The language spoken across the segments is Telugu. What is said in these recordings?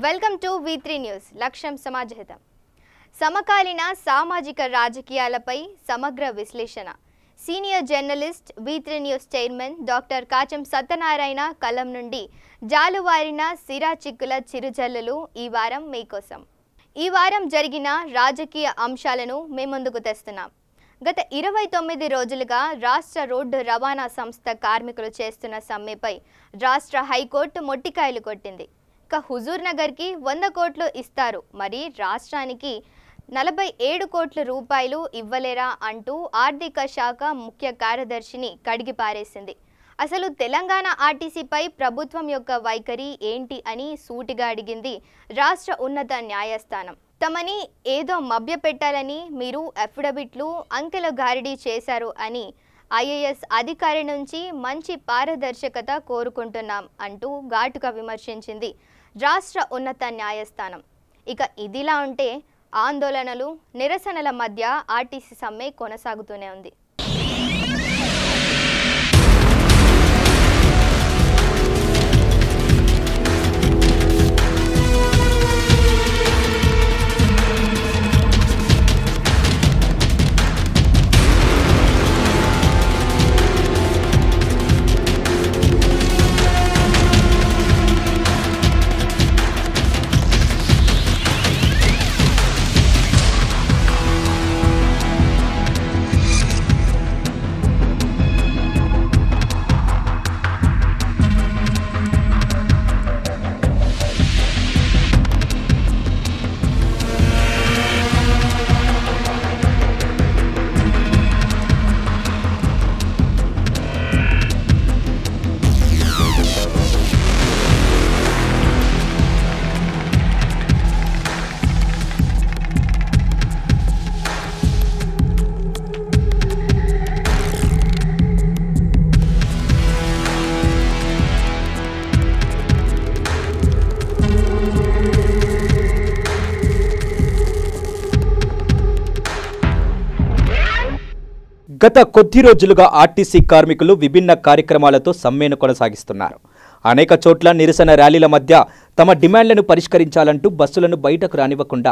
Welcome to V3 news. లక్ష్యం సమాజహితం. సమకాలీన సామాజిక రాజకీయాలపై సమగ్ర విశ్లేషణ. Senior journalist V3 news chairman doctor Kacham Satyanarayana కలం నుండి జాలువారిన సిరా చిక్కుల చిరుజల్లులు ఈ వారం మీకోసం. ఈ వారం జరిగిన రాజకీయ అంశాలను మేము ముందుకు తెస్తున్నాం. గత 29 రోజులుగా రాష్ట్ర రోడ్డు రవాణా సంస్థ కార్మికులు చేస్తున్న సమ్మెపై రాష్ట్ర హైకోర్టు మొట్టికాయలు కొట్టింది. ఇక హుజూర్ నగర్కి 100 కోట్లు ఇస్తారు, మరి రాష్ట్రానికి 47 కోట్ల రూపాయలు ఇవ్వలేరా అంటూ ఆర్థిక శాఖ ముఖ్య కార్యదర్శిని కడిగి పారేసింది. అసలు తెలంగాణ ఆర్టీసీపై ప్రభుత్వం యొక్క వైఖరి ఏంటి అని సూటిగా అడిగింది రాష్ట్ర ఉన్నత న్యాయస్థానం. తమని ఏదో మభ్యపెట్టాలని మీరు అఫిడవిట్లు అంకెల గారిడీ చేశారు అని ఐఏఎస్ అధికారి నుంచి మంచి పారదర్శకత కోరుకుంటున్నాం అంటూ ఘాటుగా విమర్శించింది రాష్ట్ర ఉన్నత న్యాయస్థానం. ఇక ఇదిలా ఉంటే ఆందోళనలు నిరసనల మధ్య ఆర్టీసీ సమ్మె కొనసాగుతూనే ఉంది. గత కొద్ది రోజులుగా ఆర్టీసీ కార్మికులు విభిన్న కార్యక్రమాలతో సమ్మెను కొనసాగిస్తున్నారు. అనేక చోట్ల నిరసన ర్యాలీల మధ్య తమ డిమాండ్లను పరిష్కరించాలంటూ బస్సులను బయటకు రానివ్వకుండా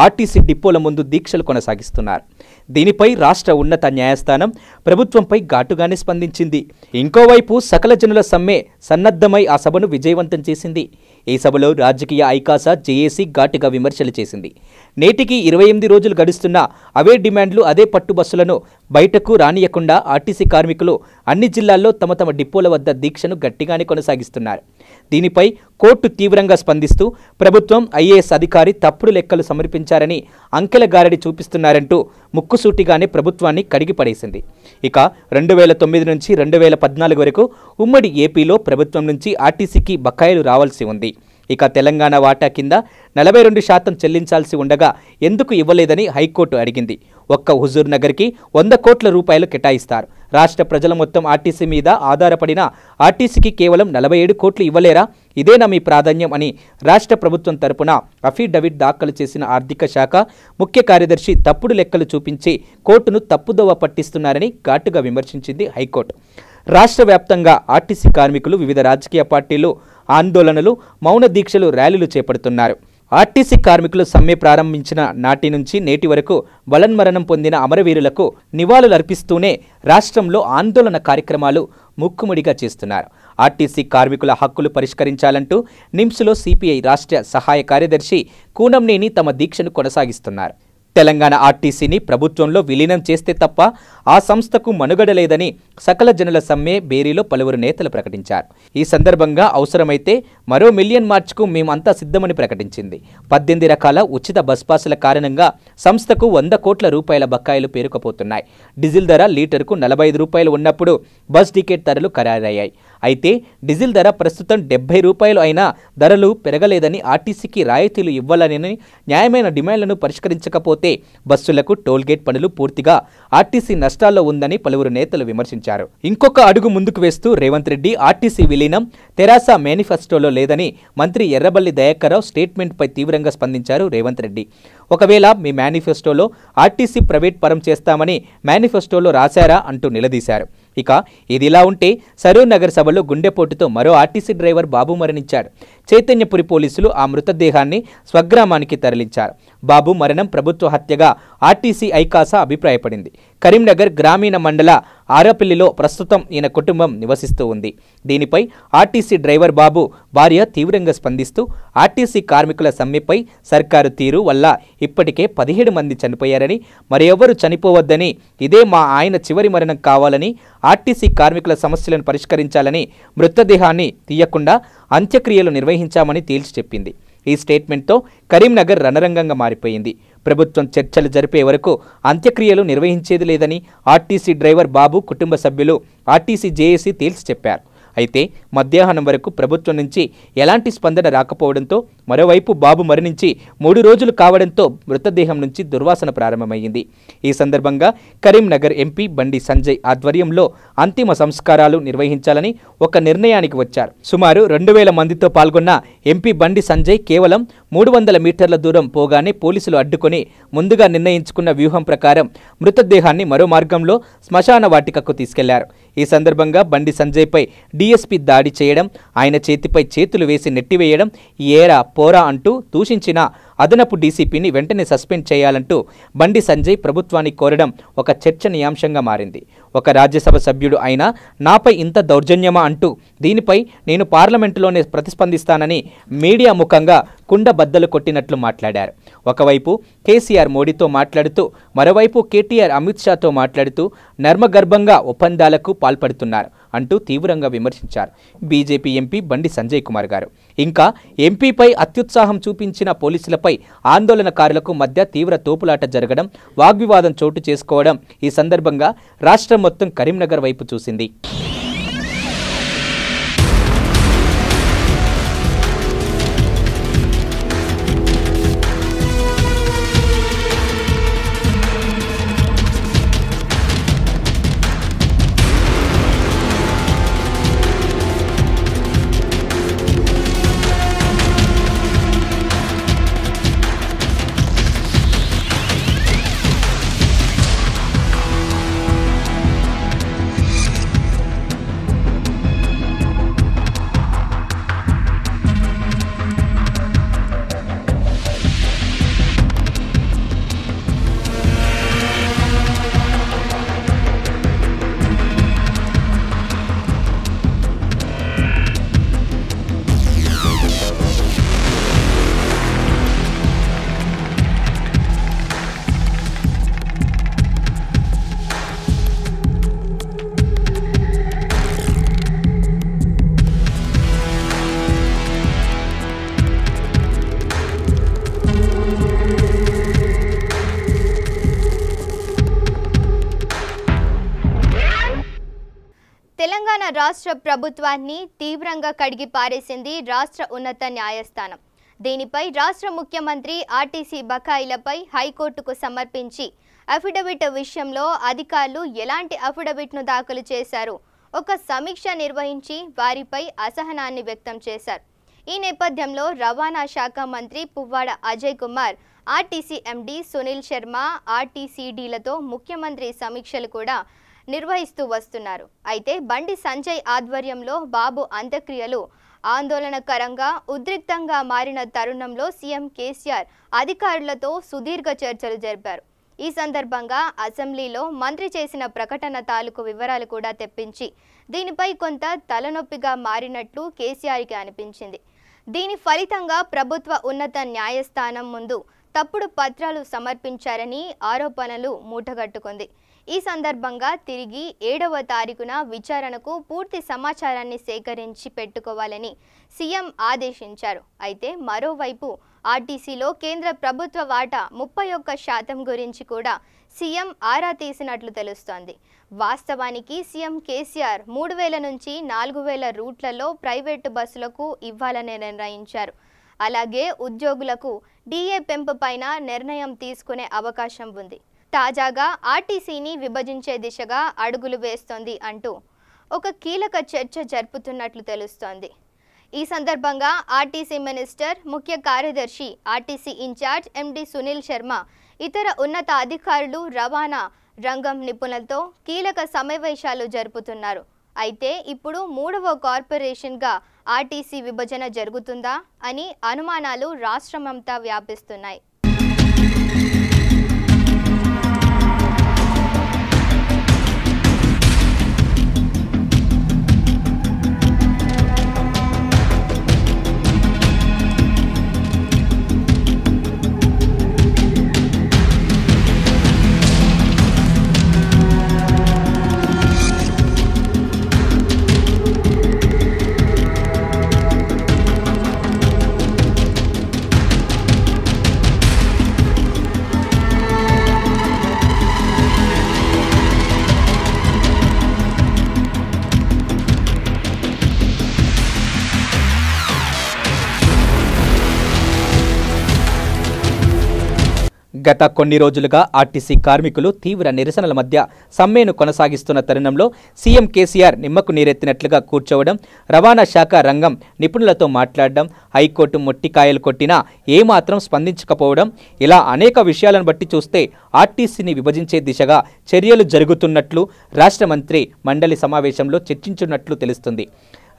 ఆర్టీసీ డిపోల ముందు దీక్షలు కొనసాగిస్తున్నారు. దీనిపై రాష్ట్ర ఉన్నత న్యాయస్థానం ప్రభుత్వంపై ఘాటుగానే స్పందించింది. ఇంకోవైపు సకల జనుల సమ్మె సన్నద్ధమై ఆ సభను విజయవంతం చేసింది. ఈ సభలో రాజకీయ ఐకాస జేఏసీ ఘాటుగా విమర్శలు చేసింది. నేటికి 28 రోజులు గడుస్తున్నా అవే డిమాండ్లు, అదే పట్టు బస్సులను బయటకు రానియకుండా ఆర్టీసీ కార్మికులు అన్ని జిల్లాల్లో తమ తమ డిపోల వద్ద దీక్షను గట్టిగానే కొనసాగిస్తున్నారు. దీనిపై కోర్టు తీవ్రంగా స్పందిస్తూ ప్రభుత్వం ఐఏఎస్ అధికారి తప్పుడు లెక్కలు సమర్పించారని అంకెల గారడి చూపిస్తున్నారంటూ ముక్కుసూటిగానే ప్రభుత్వాన్ని కడిగిపడేసింది. ఇక 2009 నుంచి 2014 వరకు ఉమ్మడి ఏపీలో ప్రభుత్వం నుంచి ఆర్టీసీకి బకాయిలు రావాల్సి ఉంది. ఇక తెలంగాణ వాటా కింద 42% చెల్లించాల్సి ఉండగా ఎందుకు ఇవ్వలేదని హైకోర్టు అడిగింది. ఒక్క హుజూర్ నగర్కి 100 కోట్ల రూపాయలు కేటాయిస్తారు. రాష్ట్ర ప్రజల మొత్తం ఆర్టీసీ మీద ఆధారపడిన ఆర్టీసీకి కేవలం 47 కోట్లు ఇవ్వలేరా? ఇదేనా మీ ప్రాధాన్యం అని రాష్ట్ర ప్రభుత్వం తరపున అఫిడవిట్ దాఖలు చేసిన ఆర్థిక శాఖ ముఖ్య కార్యదర్శి తప్పుడు లెక్కలు చూపించి కోర్టును తప్పుదోవ పట్టిస్తున్నారని ఘాటుగా విమర్శించింది హైకోర్టు. రాష్ట్ర వ్యాప్తంగా ఆర్టీసీ కార్మికులు వివిధ రాజకీయ పార్టీలు ఆందోళనలు, మౌన దీక్షలు, ర్యాలీలు చేపడుతున్నారు. ఆర్టీసీ కార్మికులు సమ్మె ప్రారంభించిన నాటి నుంచి నేటి వరకు బలన్మరణం పొందిన అమరవీరులకు నివాళులర్పిస్తూనే రాష్ట్రంలో ఆందోళన కార్యక్రమాలు ముక్కుముడిగా చేస్తున్నారు. ఆర్టీసీ కార్మికుల హక్కులు పరిష్కరించాలంటూ నిమ్స్లో సిపిఐ రాష్ట్ర సహాయ కార్యదర్శి కూనంనేని తమ దీక్షను కొనసాగిస్తున్నారు. తెలంగాణ ఆర్టీసీని ప్రభుత్వంలో విలీనం చేస్తే తప్ప ఆ సంస్థకు మనుగడ లేదని సకల జనుల సమ్మె బేరీలో పలువురు నేతలు ప్రకటించారు. ఈ సందర్భంగా అవసరమైతే మరో 1 మిలియన్ మార్చ్కు మేమంతా సిద్ధమని ప్రకటించింది. 18 రకాల ఉచిత బస్ పాసుల కారణంగా సంస్థకు 100 కోట్ల రూపాయల బకాయిలు పేరుకుపోతున్నాయి. డీజిల్ ధర లీటర్కు 45 రూపాయలు ఉన్నప్పుడు బస్ టికెట్ ధరలు ఖరారయ్యాయి. అయితే డీజిల్ ధర ప్రస్తుతం 70 రూపాయలు అయినా ధరలు పెరగలేదని, ఆర్టీసీకి రాయితీలు ఇవ్వాలని న్యాయమైన డిమాండ్లను పరిష్కరించకపోతే బస్సులకు టోల్గేట్ పనులు పూర్తిగా ఆర్టీసీ నష్టాల్లో ఉందని పలువురు నేతలు విమర్శించారు. ఇంకొక అడుగు ముందుకు వేస్తూ రేవంత్ రెడ్డి ఆర్టీసీ విలీనం తెరాస మేనిఫెస్టోలో లేదని మంత్రి ఎర్రబెల్లి దయాకర్రావు స్టేట్మెంట్పై తీవ్రంగా స్పందించారు రేవంత్ రెడ్డి. ఒకవేళ మీ మేనిఫెస్టోలో ఆర్టీసీ ప్రైవేట్ పరం చేస్తామని మేనిఫెస్టోలో రాశారా అంటూ నిలదీశారు. ఇక ఇదిలా ఉంటే సరూర్ నగర్ సభలో గుండెపోటుతో మరో ఆర్టీసీ డ్రైవర్ బాబు మరణించాడు. చైతన్యపురి పోలీసులు ఆ మృతదేహాన్ని స్వగ్రామానికి తరలించారు. బాబు మరణం ప్రభుత్వ హత్యగా ఆర్టీసీ ఐకాస అభిప్రాయపడింది. కరీంనగర్ గ్రామీణ మండల ఆరపల్లిలో ప్రస్తుతం ఈయన కుటుంబం నివసిస్తూ ఉంది. దీనిపై ఆర్టీసీ డ్రైవర్ బాబు భార్య తీవ్రంగా స్పందిస్తూ ఆర్టీసీ కార్మికుల సమ్మెపై సర్కారు తీరు వల్ల ఇప్పటికే 17 మంది చనిపోయారని, మరి ఎవరు చనిపోవద్దని, ఇదే మా ఆయన చివరి మరణం కావాలని, ఆర్టీసీ కార్మికుల సమస్యలను పరిష్కరించాలని మృతదేహాన్ని తీయకుండా అంత్యక్రియలు నిర్వహించామని తేల్చి చెప్పింది. ఈ స్టేట్మెంట్తో కరీంనగర్ రణరంగంగా మారిపోయింది. ప్రభుత్వం చర్చలు జరిపే వరకు అంత్యక్రియలు నిర్వహించేది లేదని ఆర్టీసీ డ్రైవర్ బాబు కుటుంబ సభ్యులు ఆర్టీసీ జేఏసీ తేల్చి చెప్పారు. అయితే మధ్యాహ్నం వరకు ప్రభుత్వం నుంచి ఎలాంటి స్పందన రాకపోవడంతో, మరోవైపు బాబు మరణించి 3 రోజులు కావడంతో మృతదేహం నుంచి దుర్వాసన ప్రారంభమైంది. ఈ సందర్భంగా కరీంనగర్ ఎంపీ బండి సంజయ్ ఆధ్వర్యంలో అంతిమ సంస్కారాలు నిర్వహించాలని ఒక నిర్ణయానికి వచ్చారు. సుమారు 2000 మందితో పాల్గొన్న ఎంపీ బండి సంజయ్ కేవలం 300 మీటర్ల దూరం పోగానే పోలీసులు అడ్డుకొని ముందుగా నిర్ణయించుకున్న వ్యూహం ప్రకారం మృతదేహాన్ని మరో మార్గంలో శ్మశాన వాటికకు తీసుకెళ్లారు. ఈ సందర్భంగా బండి సంజయ్పై డీఎస్పీ దాడి చేయడం, ఆయన చేతిపై చేతులు వేసి నెట్టివేయడం, ఏరా పోరా అంటూ దూషించిన అదనపు డీసీపీని వెంటనే సస్పెండ్ చేయాలంటూ బండి సంజయ్ ప్రభుత్వాన్ని కోరడం ఒక చర్చనీయాంశంగా మారింది. ఒక రాజ్యసభ సభ్యుడు అయినా నాపై ఇంత దౌర్జన్యమా అంటూ దీనిపై నేను పార్లమెంటులోనే ప్రతిస్పందిస్తానని మీడియా ముఖంగా కుండ బద్దలు కొట్టినట్లు మాట్లాడారు. ఒకవైపు కేసీఆర్ మోడీతో మాట్లాడుతూ, మరోవైపు కేటీఆర్ అమిత్ షాతో మాట్లాడుతూ నర్మగర్భంగా ఒప్పందాలకు పాల్పడుతున్నారు అంటూ తీవ్రంగా విమర్శించారు బీజేపీ ఎంపీ బండి సంజయ్ కుమార్ గారు. ఇంకా ఎంపీపై అత్యుత్సాహం చూపించిన పోలీసులపై ఆందోళనకారులకు మధ్య తీవ్ర తోపులాట జరగడం, వాగ్వివాదం చోటు చేసుకోవడం ఈ సందర్భంగా రాష్ట్రం మొత్తం కరీంనగర్ వైపు చూసింది. తెలంగాణ రాష్ట్ర ప్రభుత్వాన్ని తీవ్రంగా కడిగి పారేసింది రాష్ట్ర ఉన్నత న్యాయస్థానం. దీనిపై రాష్ట్ర ముఖ్యమంత్రి ఆర్టీసీ బకాయిలపై హైకోర్టుకు సమర్పించి అఫిడవిట్ విషయంలో అధికారులు ఎలాంటి అఫిడవిట్ను దాఖలు చేశారు ఒక సమీక్ష నిర్వహించి వారిపై అసహనాన్ని వ్యక్తం చేశారు. ఈ నేపథ్యంలో రవాణా శాఖ మంత్రి పువ్వాడ అజయ్ కుమార్, ఆర్టీసీ ఎండీ సునీల్ శర్మ, ఆర్టీసీడీలతో ముఖ్యమంత్రి సమీక్షలు కూడా నిర్వహిస్తూ వస్తున్నారు. అయితే బండి సంజయ్ ఆధ్వర్యంలో బాబు అంత్యక్రియలు ఆందోళనకరంగా ఉద్రిక్తంగా మారిన తరుణంలో సీఎం కేసీఆర్ అధికారులతో సుదీర్ఘ చర్చలు జరిపారు. ఈ సందర్భంగా అసెంబ్లీలో మంత్రి చేసిన ప్రకటన తాలూకు వివరాలు కూడా తెప్పించి దీనిపై కొంత తలనొప్పిగా మారినట్లు కేసీఆర్కి అనిపించింది. దీని ఫలితంగా ప్రభుత్వ ఉన్నత న్యాయస్థానం ముందు తప్పుడు పత్రాలు సమర్పించారని ఆరోపణలు మూటగట్టుకుంది. ఈ సందర్భంగా తిరిగి 7వ తారీఖున విచారణకు పూర్తి సమాచారాన్ని సేకరించి పెట్టుకోవాలని సీఎం ఆదేశించారు. అయితే మరోవైపు ఆర్టీసీలో కేంద్ర ప్రభుత్వ వాటా 31% గురించి కూడా సీఎం ఆరా తీసినట్లు తెలుస్తోంది. వాస్తవానికి సీఎం కేసీఆర్ 3000 నుంచి 4000 రూట్లలో ప్రైవేటు బస్సులకు ఇవ్వాలని నిర్ణయించారు. అలాగే ఉద్యోగులకు డీఏ పెంపుపైన నిర్ణయం తీసుకునే అవకాశం ఉంది. తాజాగా ఆర్టీసీని విభజించే దిశగా అడుగులు వేస్తోంది అంటూ ఒక కీలక చర్చ జరుపుతున్నట్లు తెలుస్తోంది. ఈ సందర్భంగా ఆర్టీసీ మినిస్టర్, ముఖ్య కార్యదర్శి, ఆర్టీసీ ఇన్ఛార్జ్ ఎండీ సునీల్ శర్మ, ఇతర ఉన్నత అధికారులు, రవాణా రంగం నిపుణులతో కీలక సమావేశాలు జరుపుతున్నారు. అయితే ఇప్పుడు 3వ కార్పొరేషన్గా ఆర్టీసీ విభజన జరుగుతుందా అని అనుమానాలు రాష్ట్రమంతా వ్యాపిస్తున్నాయి. గత కొన్ని రోజులుగా ఆర్టీసీ కార్మికులు తీవ్ర నిరసనల మధ్య సమ్మెను కొనసాగిస్తున్న తరుణంలో సీఎం కేసీఆర్ నిమ్మకు నీరెత్తినట్లుగా కూర్చోవడం, రవాణా శాఖ రంగం నిపుణులతో మాట్లాడడం, హైకోర్టు మొట్టికాయలు కొట్టినా ఏమాత్రం స్పందించకపోవడం, ఇలా అనేక విషయాలను బట్టి చూస్తే ఆర్టీసీని విభజించే దిశగా చర్యలు జరుగుతున్నట్లు రాష్ట్ర మంత్రి మండలి సమావేశంలో చర్చించున్నట్లు తెలుస్తుంది.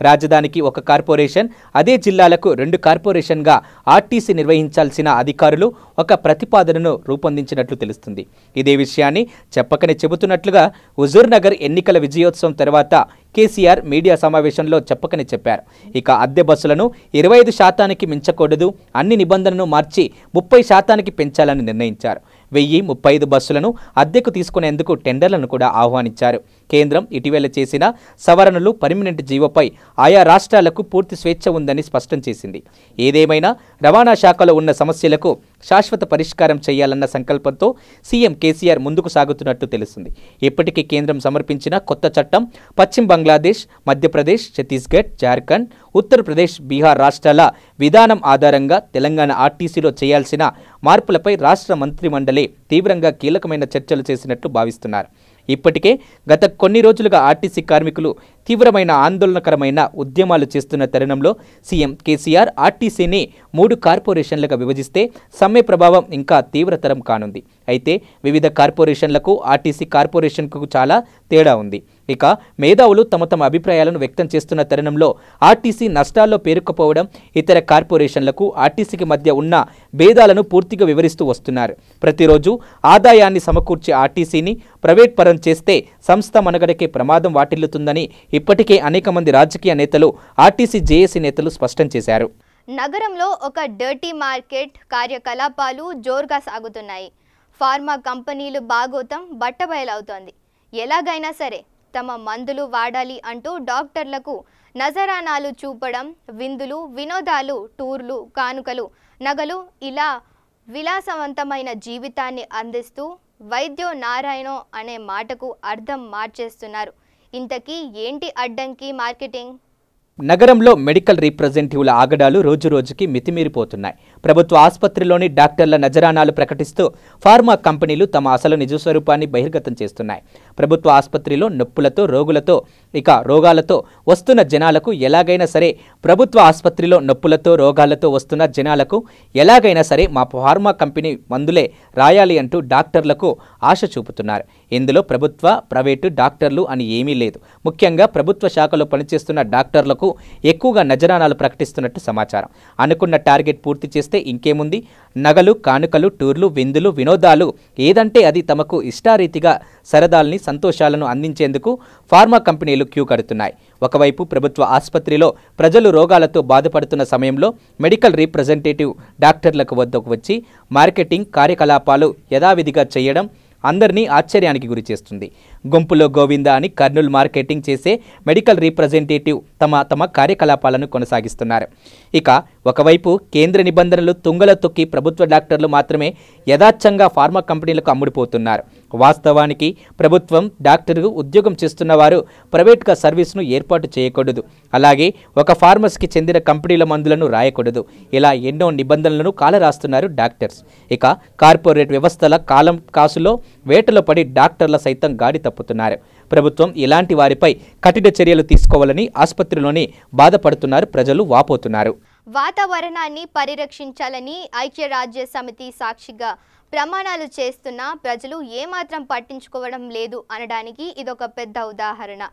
రాజధానికి ఒక కార్పొరేషన్, అదే జిల్లాలకు 2 కార్పొరేషన్గా ఆర్టీసీ నిర్వహించాల్సిన అధికారులు ఒక ప్రతిపాదనను రూపొందించినట్లు తెలుస్తుంది. ఇదే విషయాన్ని చెప్పకనే చెబుతున్నట్లుగా హుజూర్నగర్ ఎన్నికల విజయోత్సవం తర్వాత కేసీఆర్ మీడియా సమావేశంలో చెప్పకనే చెప్పారు. ఇక అద్దె బస్సులను 25% మించకూడదు, అన్ని నిబంధనలను మార్చి 30% పెంచాలని నిర్ణయించారు. 1035 బస్సులను అద్దెకు తీసుకునేందుకు టెండర్లను కూడా ఆహ్వానించారు. కేంద్రం ఇటీవల చేసిన సవరణలు పర్మినెంట్ జీవోపై ఆయా రాష్ట్రాలకు పూర్తి స్వేచ్ఛ ఉందని స్పష్టం చేసింది. ఏదేమైనా రవాణా శాఖలో ఉన్న సమస్యలకు శాశ్వత పరిష్కారం చేయాలన్న సంకల్పంతో సీఎం కేసీఆర్ ముందుకు సాగుతున్నట్టు తెలుస్తుంది. ఇప్పటికీ కేంద్రం సమర్పించిన కొత్త చట్టం పశ్చిమ బంగ్లాదేశ్, మధ్యప్రదేశ్, ఛత్తీస్గఢ్, జార్ఖండ్, ఉత్తరప్రదేశ్, బీహార్ రాష్ట్రాల విధానం ఆధారంగా తెలంగాణ ఆర్టీసీలో చేయాల్సిన మార్పులపై రాష్ట్ర మంత్రిమండలి తీవ్రంగా కీలకమైన చర్చలు చేసినట్లు భావిస్తున్నారు. ఇప్పటికే గత కొన్ని రోజులుగా ఆర్టీసీ కార్మికులు తీవ్రమైన ఆందోళనకరమైన ఉద్యమాలు చేస్తున్న తరుణంలో సీఎం కేసీఆర్ ఆర్టీసీని 3 కార్పొరేషన్లుగా విభజిస్తే సమ్మె ప్రభావం ఇంకా తీవ్రతరం కానుంది. అయితే వివిధ కార్పొరేషన్లకు ఆర్టీసీ కార్పొరేషన్కు చాలా తేడా ఉంది. ఇక మేధావులు తమ అభిప్రాయాలను వ్యక్తం చేస్తున్న తరుణంలో ఆర్టీసీ నష్టాల్లో పేరుకుపోవడం, ఇతర కార్పొరేషన్లకు ఆర్టీసీకి మధ్య ఉన్న భేదాలను పూర్తిగా వివరిస్తూ వస్తున్నారు. ప్రతిరోజు ఆదాయాన్ని సమకూర్చే ఆర్టీసీని ప్రైవేట్ పరం చేస్తే సంస్థ మనుగడకే ప్రమాదం వాటిల్లుతుందని ఇప్పటికే అనేక మంది రాజకీయ నేతలు, ఆర్టీసీ జేఏసీ నేతలు స్పష్టం చేశారు. నగరంలో ఒక డర్టీ మార్కెట్ కార్యకలాపాలు జోరుగా సాగుతున్నాయి. ఫార్మా కంపెనీలు బాగోతం బట్టబయలవుతోంది. ఎలాగైనా సరే తమ మందులు వాడాలి అంటూ డాక్టర్లకు నజరానాలు చూపడం, విందులు, వినోదాలు, టూర్లు, కానుకలు, నగలు, ఇలా విలాసవంతమైన జీవితాన్ని అందిస్తూ వైద్యో నారాయణో అనే మాటకు అర్థం మార్చేస్తున్నారు. ఇంతకీ ఏంటి అడ్డంకి మార్కెటింగ్? నగరంలో మెడికల్ రీప్రజెంటేటివ్ల ఆగడాలు రోజురోజుకి మితిమీరిపోతున్నాయి. ప్రభుత్వ ఆసుపత్రిలోని డాక్టర్ల నజరానాలు ప్రకటిస్తూ ఫార్మా కంపెనీలు తమ అసలు నిజస్వరూపాన్ని బహిర్గతం చేస్తున్నాయి. ప్రభుత్వ ఆసుపత్రిలో నొప్పులతో, రోగాలతో వస్తున్న జనాలకు ఎలాగైనా సరే మా ఫార్మా కంపెనీ మందులే రాయాలి అంటూ డాక్టర్లకు ఆశ చూపుతున్నారు. ఇందులో ప్రభుత్వ, ప్రైవేటు డాక్టర్లు అని ఏమీ లేదు. ముఖ్యంగా ప్రభుత్వ శాఖలో పనిచేస్తున్న డాక్టర్లకు ఎక్కువగా నజరానాలు ప్రకటిస్తున్నట్టు సమాచారం. అనుకున్న టార్గెట్ పూర్తి చేస్తే ఇంకేముంది, నగలు, కానుకలు, టూర్లు, విందులు, వినోదాలు, ఏదంటే అది తమకు ఇష్టారీతిగా సరదాల్ని, సంతోషాలను అందించేందుకు ఫార్మా కంపెనీలు క్యూ కడుతున్నాయి. ఒకవైపు ప్రభుత్వ ఆసుపత్రిలో ప్రజలు రోగాలతో బాధపడుతున్న సమయంలో మెడికల్ రీప్రజెంటేటివ్ డాక్టర్లకు వద్దకు వచ్చి మార్కెటింగ్ కార్యకలాపాలు యథావిధిగా చేయడం అందరినీ ఆశ్చర్యానికి గురి చేస్తుంది. గుంపులో గోవింద అని కర్నూలు మార్కెటింగ్ చేసే మెడికల్ రీప్రజెంటేటివ్ తమ కార్యకలాపాలను కొనసాగిస్తున్నారు. ఇక ఒకవైపు కేంద్ర నిబంధనలు తుంగలో తొక్కి ప్రభుత్వ డాక్టర్లు మాత్రమే యథార్థంగా ఫార్మా కంపెనీలకు అమ్ముడుపోతున్నారు. వాస్తవానికి ప్రభుత్వం డాక్టర్కు ఉద్యోగం చేస్తున్న వారు ప్రైవేట్గా సర్వీస్ను ఏర్పాటు చేయకూడదు. అలాగే ఒక ఫార్మసీకి చెందిన కంపెనీల మందులను రాయకూడదు. ఇలా ఎన్నో నిబంధనలను కాలరాస్తున్నారు డాక్టర్స్. ఇక కార్పొరేట్ వ్యవస్థల కాలం కాసులో వేటలో పడి డాక్టర్ల సైతం గాడి తప్పుతున్నారు. ప్రభుత్వం ఇలాంటి వారిపై కఠిన చర్యలు తీసుకోవాలని ఆసుపత్రిలోని బాధపడుతున్నారు ప్రజలు, వాపోతున్నారు. వాతావరణాన్ని పరిరక్షించాలని ఐక్యరాజ్య సమితి సాక్షిగా ప్రమాణాలు చేస్తున్న ప్రజలు ఏమాత్రం పట్టించుకోవడం లేదు అనడానికి ఇదొక పెద్ద ఉదాహరణ.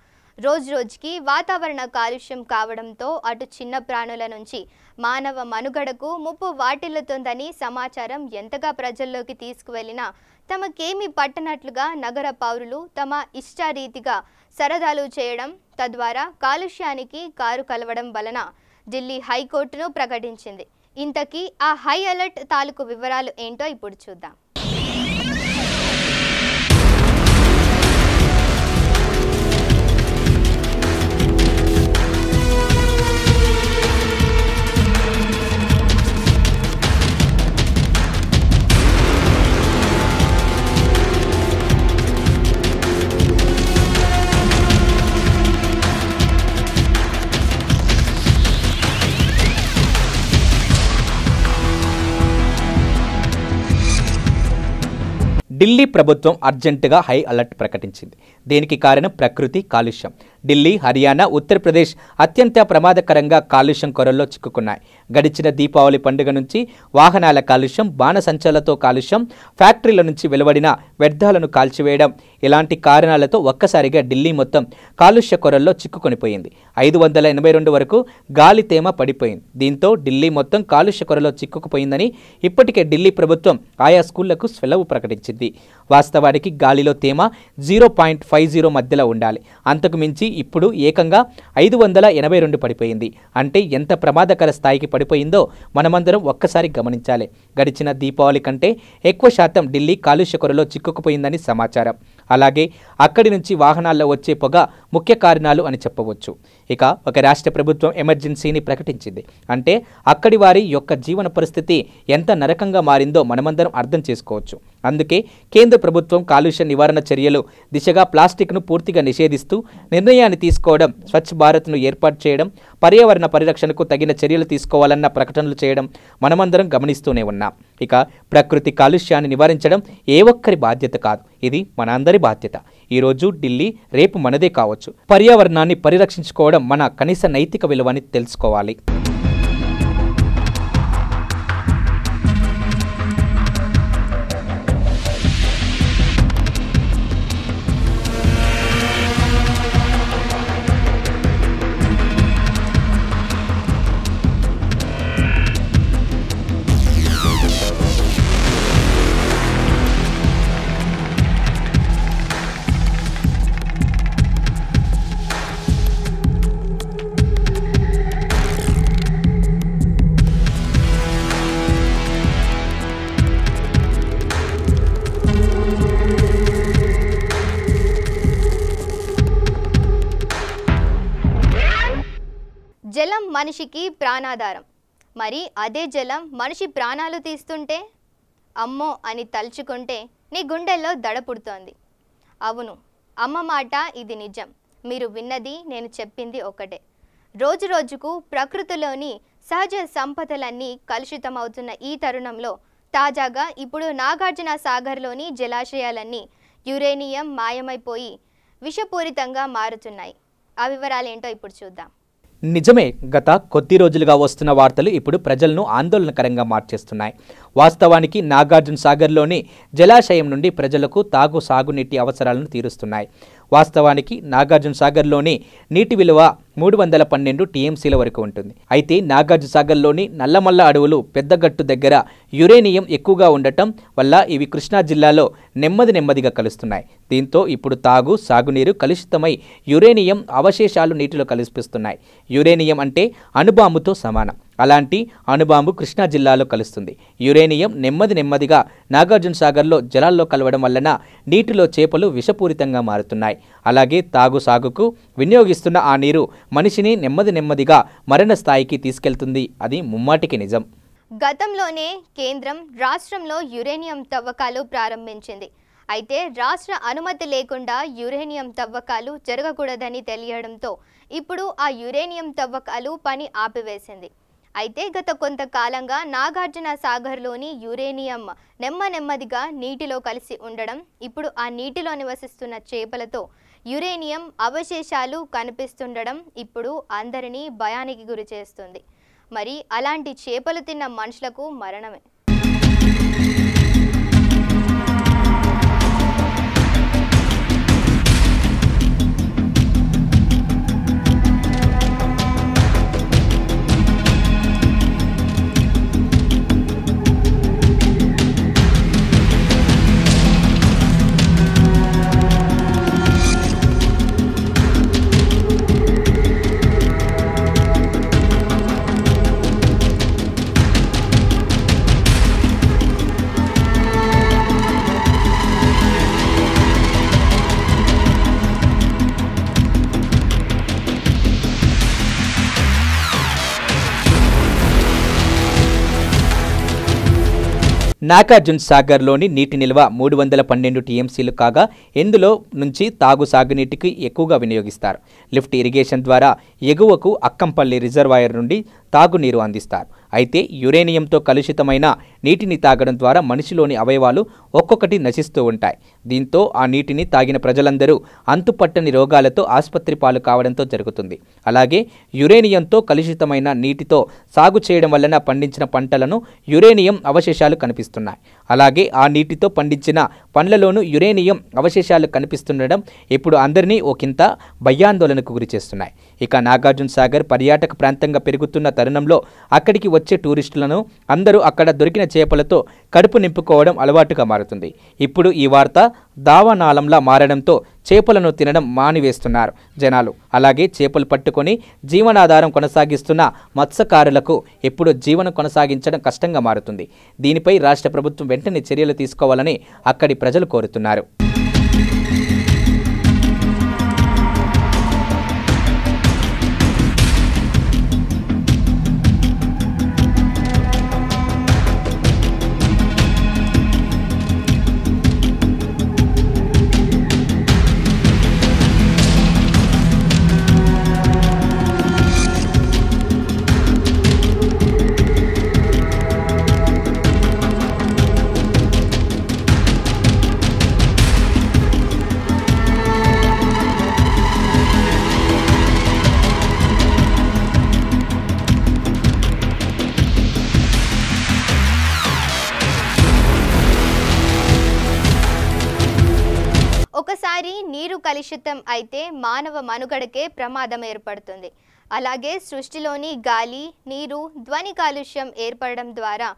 రోజురోజుకి వాతావరణ కాలుష్యం కావడంతో అటు చిన్న ప్రాణుల నుంచి మానవ మనుగడకు ముప్పు వాటిల్లుతోందని సమాచారం ఎంతగా ప్రజల్లోకి తీసుకువెళ్లినా తమకేమీ పట్టనట్లుగా నగర పౌరులు తమ ఇష్టారీతిగా సరదాలు చేయడం, తద్వారా కాలుష్యానికి కారు కలవడం వలన ఢిల్లీ హైకోర్టును ప్రకటించింది. ఇంతకీ ఆ హై అలర్ట్ తాలూకు వివరాలు ఏంటో ఇప్పుడు చూద్దాం. ఢిల్లీ ప్రభుత్వం అర్జెంటుగా హై అలర్ట్ ప్రకటించింది. దీనికి కారణం ప్రకృతి కాలుష్యం. ఢిల్లీ, హర్యానా, ఉత్తరప్రదేశ్ అత్యంత ప్రమాదకరంగా కాలుష్యం కొరల్లో చిక్కుకున్నాయి. గడిచిన దీపావళి పండుగ నుంచి వాహనాల కాలుష్యం, బాణసంచాలతో కాలుష్యం, ఫ్యాక్టరీల నుంచి వెలువడిన వ్యర్థాలను కాల్చివేయడం, ఇలాంటి కారణాలతో ఒక్కసారిగా ఢిల్లీ మొత్తం కాలుష్య కొరల్లో చిక్కుకొనిపోయింది. 582 వరకు గాలి తేమ పడిపోయింది. దీంతో ఢిల్లీ మొత్తం కాలుష్య కొరలో చిక్కుకుపోయిందని ఇప్పటికే ఢిల్లీ ప్రభుత్వం ఆయా స్కూళ్లకు సెలవు ప్రకటించింది. వాస్తవానికి గాలిలో తేమ 0.50 మధ్యలో ఉండాలి. అంతకు మించి ఇప్పుడు ఏకంగా 582 పడిపోయింది. అంటే ఎంత ప్రమాదకర స్థాయికి పడిపోయిందో మనమందరం ఒక్కసారి గమనించాలి. గడిచిన దీపావళి కంటే ఎక్కువ శాతం ఢిల్లీ కాలుష్య కొరలో చిక్కుకుపోయిందని సమాచారం. అలాగే అక్కడి నుంచి వాహనాల్లో వచ్చే పొగ ముఖ్య కారణాలు అని చెప్పవచ్చు. ఇక ఒక రాష్ట్ర ప్రభుత్వం ఎమర్జెన్సీని ప్రకటించింది. అంటే అక్కడి వారి యొక్క జీవన పరిస్థితి ఎంత నరకంగా మారిందో మనమందరం అర్థం చేసుకోవచ్చు. అందుకే కేంద్ర ప్రభుత్వం కాలుష్య నివారణ చర్యలు దిశగా ప్లాస్టిక్ను పూర్తిగా నిషేధిస్తూ నిర్ణయాన్ని తీసుకోవడం, స్వచ్ఛ భారత్ను ఏర్పాటు చేయడం, పర్యావరణ పరిరక్షణకు తగిన చర్యలు తీసుకోవాలన్న ప్రకటనలు చేయడం మనమందరం గమనిస్తూనే ఉన్నాం. ఇక ప్రకృతి కాలుష్యాన్ని నివారించడం ఏ ఒక్కరి బాధ్యత కాదు, ఇది మనందరి బాధ్యత. ఈరోజు ఢిల్లీ, రేపు మనదే కావచ్చు. పర్యావరణాన్ని పరిరక్షించుకోవడం మన కనీస నైతిక విలువని తెలుసుకోవాలి. జలం మనిషికి ప్రాణాధారం. మరి అదే జలం మనిషి ప్రాణాలు తీస్తుంటే అమ్మో అని తలుచుకుంటే నీ గుండెల్లో దడ పుడుతోంది. అవును, అమ్మ మాట ఇది నిజం. మీరు విన్నది, నేను చెప్పింది ఒకటే. రోజు రోజుకు ప్రకృతిలోని సహజ సంపదలన్నీ కలుషితమవుతున్న ఈ తరుణంలో తాజాగా ఇప్పుడు నాగార్జున సాగర్లోని జలాశయాలన్నీ యురేనియం మాయమైపోయి విషపూరితంగా మారుతున్నాయి. ఆ వివరాలేంటో ఇప్పుడు చూద్దాం. నిజమే, గత కొద్ది రోజులుగా వస్తున్న వార్తలు ఇప్పుడు ప్రజలను ఆందోళనకరంగా మార్చేస్తున్నాయి. వాస్తవానికి నాగార్జున సాగర్లోని జలాశయం నుండి ప్రజలకు సాగునీటి అవసరాలను తీరుస్తున్నాయి. వాస్తవానికి నాగార్జున సాగర్లోని నీటి విలువ 312 టీఎంసీల వరకు ఉంటుంది. అయితే నాగార్జున సాగర్లోని నల్లమల్ల అడవులు పెద్దగట్టు దగ్గర యురేనియం ఎక్కువగా ఉండటం వల్ల ఇవి కృష్ణా జిల్లాలో నెమ్మదిగా కలుస్తున్నాయి. దీంతో ఇప్పుడు సాగునీరు కలుషితమై యురేనియం అవశేషాలు నీటిలో కలిపిస్తున్నాయి. యురేనియం అంటే అణుబాంబుతో సమానం. అలాంటి అణుబాంబు కృష్ణా జిల్లాలో కలుస్తుంది. యురేనియం నెమ్మదిగా నాగార్జున సాగర్లో జలాల్లో కలవడం వలన నీటిలో చేపలు విషపూరితంగా మారుతున్నాయి. అలాగే సాగుకు వినియోగిస్తున్న ఆ నీరు మనిషిని నెమ్మదిగా మరణ స్థాయికి తీసుకెళ్తుంది. అది ముమ్మాటికి నిజం. గతంలోనే కేంద్రం రాష్ట్రంలో యురేనియం తవ్వకాలు ప్రారంభించింది. అయితే రాష్ట్ర అనుమతి లేకుండా యురేనియం తవ్వకాలు జరగకూడదని తెలియడంతో ఇప్పుడు ఆ యురేనియం తవ్వకాలు పని ఆపివేసింది. అయితే గత కొంతకాలంగా నాగార్జున సాగర్లోని యురేనియం నెమ్మదిగా నీటిలో కలిసి ఉండడం, ఇప్పుడు ఆ నీటిలో నివసిస్తున్న చేపలతో యురేనియం అవశేషాలు కనిపిస్తుండడం ఇప్పుడు అందరినీ భయానికి గురి చేస్తుంది. మరి అలాంటి చేపలు తిన్న మనుషులకు మరణమే. నాగార్జున సాగర్లోని నీటి నిల్వ 312 టీఎంసీలు కాగా ఇందులో నుంచి సాగునీటికి ఎక్కువగా వినియోగిస్తారు. లిఫ్ట్ ఇరిగేషన్ ద్వారా ఎగువకు అక్కంపల్లి రిజర్వాయర్ నుండి తాగునీరు అందిస్తారు. అయితే యురేనియంతో కలుషితమైన నీటిని తాగడం ద్వారా మనిషిలోని అవయవాలు ఒక్కొక్కటి నశిస్తూ ఉంటాయి. దీంతో ఆ నీటిని తాగిన ప్రజలందరూ అంతుపట్టని రోగాలతో ఆసుపత్రి పాలు కావడంతో జరుగుతుంది. అలాగే యురేనియంతో కలుషితమైన నీటితో సాగు చేయడం వలన పండించిన పంటలను యురేనియం అవశేషాలు కనిపిస్తున్నాయి. అలాగే ఆ నీటితో పండించిన పండ్లలోనూ యురేనియం అవశేషాలు కనిపిస్తుండడం ఇప్పుడు అందరినీ ఒకంత భయాందోళనకు గురి చేస్తున్నాయి. ఇక నాగార్జున సాగర్ పర్యాటక ప్రాంతంగా పెరుగుతున్న తరుణంలో అక్కడికి వచ్చే టూరిస్టులను అందరూ అక్కడ దొరికిన చేపలతో కడుపు నింపుకోవడం అలవాటుగా మారుతుంది. ఇప్పుడు ఈ వార్త దావానాళంలా మారడంతో చేపలను తినడం మానివేస్తున్నారు జనాలు. అలాగే చేపలు పట్టుకొని జీవనాధారం కొనసాగిస్తున్న మత్స్యకారులకు ఇప్పుడు జీవనం కొనసాగించడం కష్టంగా మారుతుంది. దీనిపై రాష్ట్ర ప్రభుత్వం వెంటనే చర్యలు తీసుకోవాలని అక్కడి ప్రజలు కోరుతున్నారు. ఒకసారి నీరు కలుషితం అయితే మానవ మనుగడకే ప్రమాదం ఏర్పడుతుంది. అలాగే సృష్టిలోని గాలి, నీరు, ధ్వని కాలుష్యం ఏర్పడడం ద్వారా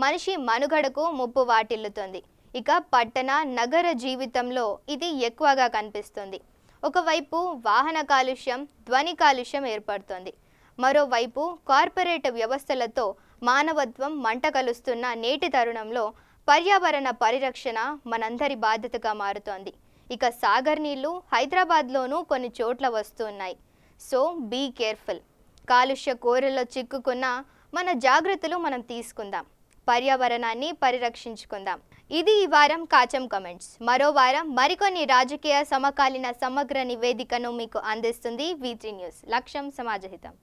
మనిషి మనుగడకు ముప్పు వాటిల్లుతుంది. ఇక పట్టణ నగర జీవితంలో ఇది ఎక్కువగా కనిపిస్తుంది. ఒకవైపు వాహన కాలుష్యం, ధ్వని కాలుష్యం ఏర్పడుతుంది. మరోవైపు కార్పొరేట్ వ్యవస్థలతో మానవత్వం మంట కలుస్తున్న నేటి తరుణంలో పర్యావరణ పరిరక్షణ మనందరి బాధ్యతగా మారుతోంది. ఇక సాగర్ నీళ్లు హైదరాబాద్లోనూ కొన్ని చోట్ల వస్తున్నాయి. So be careful. కాలుష్య కోరల్లో చిక్కుకున్న మన జాగ్రత్తలు మనం తీసుకుందాం. పర్యావరణాన్ని పరిరక్షించుకుందాం. ఇది ఈ వారం కాచం కమెంట్స్. మరో వారం మరికొన్ని రాజకీయ సమకాలీన సమగ్ర నివేదికను మీకు అందిస్తుంది V3 న్యూస్. లక్ష్యం సమాజహితం.